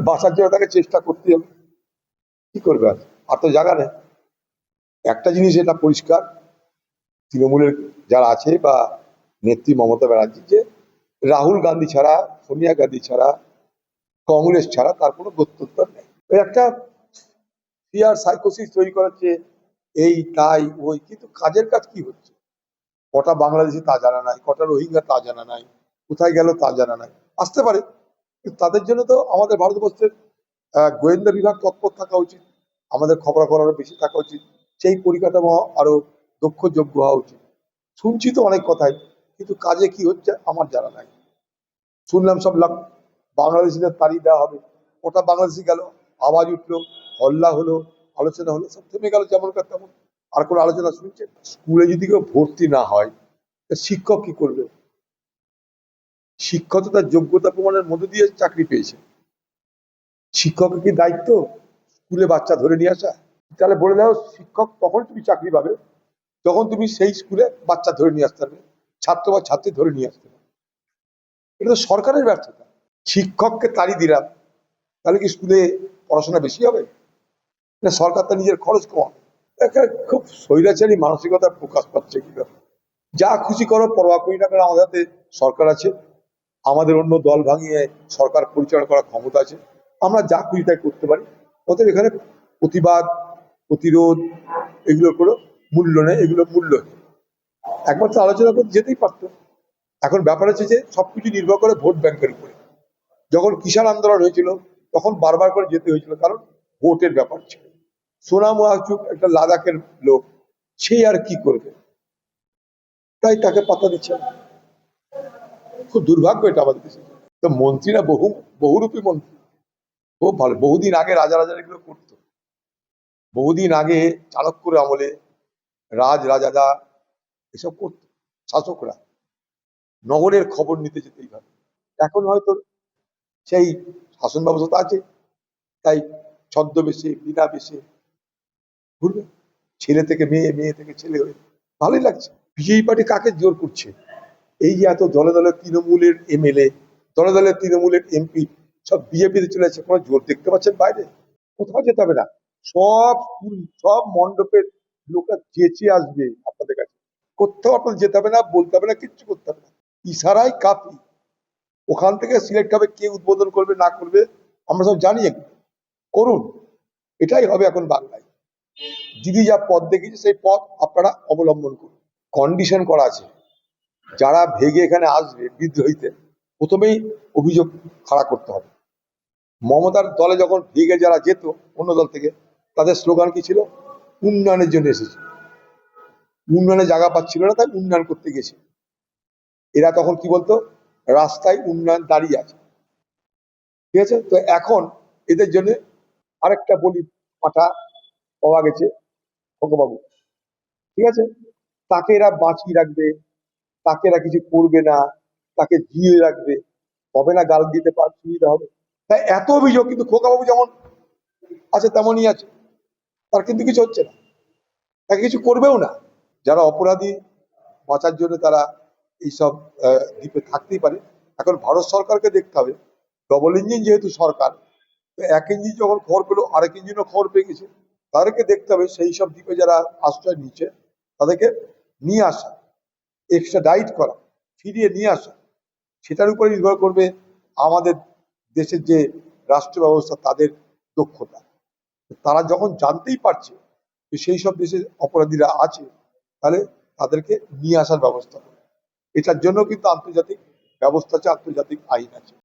বাঁচার জন্য তাকে চেষ্টা করতে হবে। কি করবে? আর তো জায়গা নেই। একটা জিনিস এটা পরিষ্কার, তৃণমূলের যারা আছে বা নেত্রী মমতা ব্যানার্জি, যে রাহুল গান্ধী ছাড়া, সোনিয়া গান্ধী ছাড়া, কংগ্রেস ছাড়া তার কোনো গত্যন্তর নেই। ওই একটা ফিয়ার সাইকোসিস তৈরি করাচ্ছে, এই তাই ওই, কিন্তু কাজের কাজ কি হচ্ছে? কটা বাংলাদেশি তা জানা নাই, কটা রোহিঙ্গা তা জানা নাই, কোথায় গেল তা জানা নাই। আসতে পারে, কিন্তু তাদের জন্য তো আমাদের ভারতবর্ষের গোয়েন্দা বিভাগ তৎপর থাকা উচিত, আমাদের খবরাখবর বেশি থাকা উচিত, সেই পরিকাঠামো আরো দক্ষ যোগ্য হওয়া উচিত। শুনছি তো অনেক কথাই, কিন্তু কাজে কি হচ্ছে আমার জানা নাই। শুনলাম সব বাংলাদেশিদের তাড়িয়ে দেওয়া হবে, ওটা বাংলাদেশি গেল, আওয়াজ উঠলো, হল্লা হলো, আলোচনা হলো, সব থেমে গেল যেমনকার তেমন। আর কোনো আলোচনা শুনছে? স্কুলে যদি কেউ ভর্তি না হয়, তা শিক্ষক কি করবে? শিক্ষক তো তার যোগ্যতা প্রমাণের মধ্যে দিয়ে চাকরি পেয়েছে। শিক্ষকের কি দায়িত্ব স্কুলে বাচ্চা ধরে নিয়ে আসা? তাহলে বলে দাও, শিক্ষক তখন তুমি চাকরি পাবে যখন তুমি সেই স্কুলে বাচ্চা ধরে নিয়ে আসতে পারবে, ছাত্র বা ছাত্রী ধরে নিয়ে আসতে পারবে। এটা তো সরকারের ব্যর্থতা। শিক্ষককে তাড়িয়ে দিলাম, তাহলে কি স্কুলে পড়াশোনা বেশি হবে? না, সরকার তো নিজের খরচ কমাবে। একটা খুব স্বৈরাচারী মানসিকতা প্রকাশ পাচ্ছে কি, যা খুশি করো, পরোয়া করি না, কারণ আমাদের হাতে সরকার আছে, আমাদের অন্য দল ভাঙিয়ে সরকার পরিচালনা করার ক্ষমতা আছে, আমরা যা খুশি তাই করতে পারি। অতএব এখানে প্রতিবাদ, প্রতিরোধ, এগুলোর কোনো মূল্য নেই, এগুলো মূল্য নেই। একবার তো আলোচনা করতে যেতেই পারতো। এখন ব্যাপার হচ্ছে যে সবকিছু নির্ভর করে ভোট ব্যাংকের উপরে। যখন কিষাণ আন্দোলন হয়েছিল তখন বারবার করে যেতে হয়েছিল, কারণ ভোটের ব্যাপার ছিল। সোনাম ওয়াংচুক একটা লাদাখের লোক, সে আর কি করবে, তাই তাকে পাত্তা দিচ্ছে না। খুব দুর্ভাগ্য এটা আমাদের দেশে। তো মন্ত্রীরা বহুরূপী মন্ত্রী, খুব ভালো। বহুদিন আগে রাজা রাজারা এগুলো করতো, বহুদিন আগে চাণক্যর আমলে রাজাদা এসব করতো, শাসকরা নগরের খবর নিতে যেতে এইভাবে। এখন হয়তো সেই শাসন ব্যবস্থা আছে, তাই ছদ্মবেশে বিনা বেশে ঘুরবে, ছেলে থেকে মেয়ে, মেয়ে থেকে ছেলে হয়ে ভালোই লাগছে। বিজেপি পার্টি কাকে জোর করছে? এই যে এত দলে দলে তৃণমূলের এমএলএ, দলে দলে তৃণমূলের এমপি সব বিজেপিতে চলে যাচ্ছে, কোনো জোর দেখতে পাচ্ছেন বাইরে? কোথাও যেতে হবে না, সব স্কুল, সব মণ্ডপের লোকরা চেঁচিয়ে আসবে আপনাদের কাছে। কোথাও আপনাদের যেতে হবে না, বলতে হবে না, কিচ্ছু করতে হবে না, ইশারাই কাফি। ওখান থেকে সিলেক্ট হবে কে উদ্বোধন করবে না করবে, আমরা সব জানি। করুন, এটাই হবে এখন বাংলায়। দিদি যা পথ দেখিয়েছে সেই পথ আপনারা অবলম্বন করুন। কন্ডিশন করা আছে, যারা ভেগে এখানে আসবে বিদ্রোহীতে, প্রথমেই অভিযোগ খাড়া করতে হবে। মমতার দলে যখন ভেগে যারা যেত অন্য দল থেকে, তাদের স্লোগান কি ছিল? উন্নয়নের জন্য এসেছে। উন্নয়নের জায়গা পাচ্ছিল না, তাই উন্নয়ন করতে গেছে। এরা তখন কি বলতো? রাস্তায় উন্নয়ন দাঁড়িয়ে আছে। ঠিক আছে, তো এখন এদের জন্য আরেকটা বলি পাঠা পাওয়া গেছে, খোকবাবু। ঠিক আছে, তাকে এরা বাঁচিয়ে রাখবে, তাকে এরা কিছু করবে না, তাকে জিয়ে রাখবে, হবে না গাল দিতে পার সুবিধা হবে। তাই এত অভিযোগ, কিন্তু খোকাবাবু যেমন আছে তেমনই আছে, তার কিন্তু কিছু হচ্ছে না, তাকে কিছু করবেও না। যারা অপরাধী বাঁচার জন্য তারা এইসব দ্বীপে থাকতেই পারে। এখন ভারত সরকারকে দেখতে হবে, ডবল ইঞ্জিন যেহেতু সরকার, তো এক ইঞ্জিন যখন খবর পেলো, আরেক ইঞ্জিনও খবর পেয়ে গেছে, তাদেরকে দেখতে হবে সেই সব দ্বীপে যারা আশ্রয় নিচ্ছে তাদেরকে নিয়ে আসা, এক্সট্রা ডাইট করা, ফিরিয়ে নিয়ে আসা। সেটার উপরে নির্ভর করবে আমাদের দেশের যে রাষ্ট্র ব্যবস্থা, তাদের দক্ষতা। তারা যখন জানতেই পারছে যে সেই সব দেশে অপরাধীরা আছে, তাহলে তাদেরকে নিয়ে আসার ব্যবস্থা করে। এটার জন্য কিন্তু আন্তর্জাতিক ব্যবস্থা আছে, আন্তর্জাতিক আইন আছে।